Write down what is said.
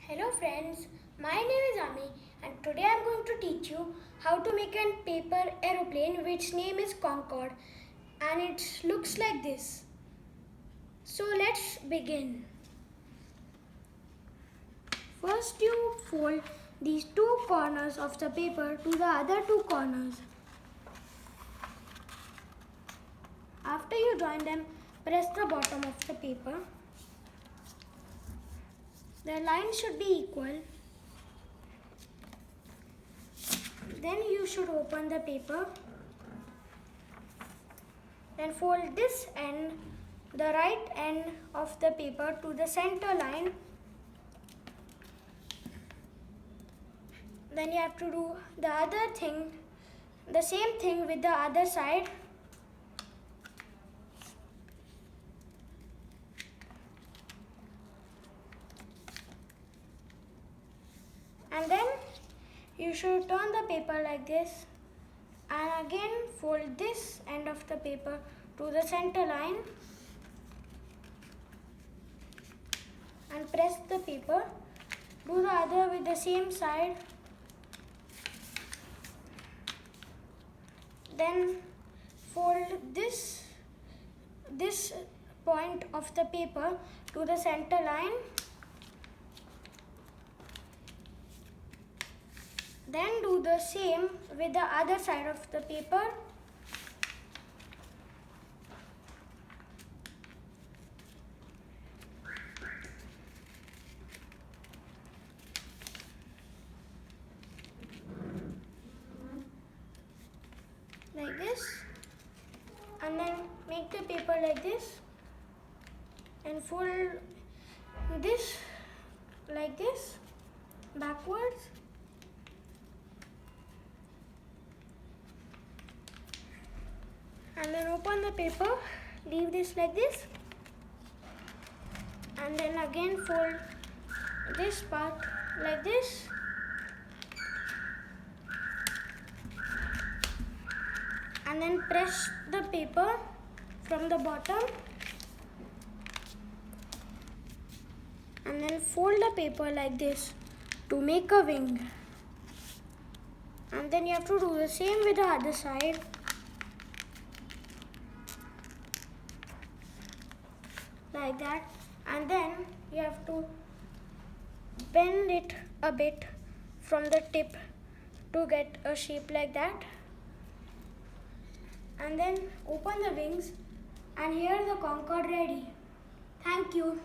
Hello friends, my name is Amay and today I am going to teach you how to make a paper aeroplane which name is Concorde and it looks like this. So let's begin. First you fold these two corners of the paper to the other two corners. After you join them, press the bottom of the paper. The lines should be equal. Then you should open the paper. Then fold this end, the right end of the paper to the center line. Then you have to do the other thing, the same thing with the other side. And then you should turn the paper like this and again fold this end of the paper to the center line and press the paper. Do the other with the same side. Then fold this point of the paper to the center line. Then do the same with the other side of the paper. Like this. And then make the paper like this. And fold this like this backwards. And then open the paper, leave this like this, and then again fold this part like this, and then press the paper from the bottom, and then fold the paper like this to make a wing. And then you have to do the same with the other side. Like that, and then you have to bend it a bit from the tip to get a shape like that, and then open the wings, and here the Concorde ready. Thank you.